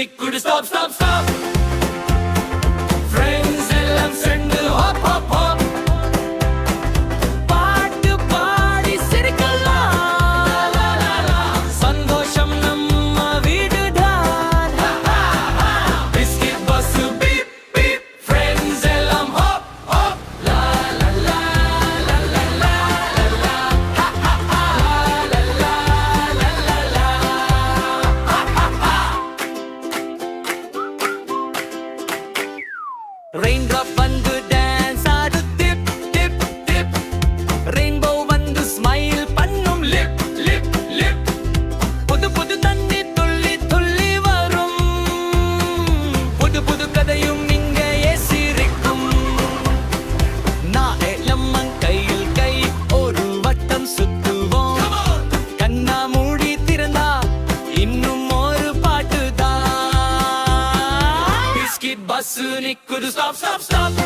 நிக்குது stop stop stop friends எல்லாம் சேர்ந்து hop hop hop பாட்டு பாடி சிரிக்கலாம் சந்தோஷம் நம்ம வீடுதான் biscuit bus beep beep friends எல்லாம் hop hop la la la la la la la ha ha ha la la la la la Raindrop vandu dance aadu tip tip tip Rainbow vandu smile pannum lip lip lip Pudu pudu thanni tulli tulli varum Pudu pudu kadayum inge sirikkum Na lamman kaiyil kai oru vattam suttuvom Kanna moodi thiranda innum oru paattu da Biscuit bus nikkudu stop stop stop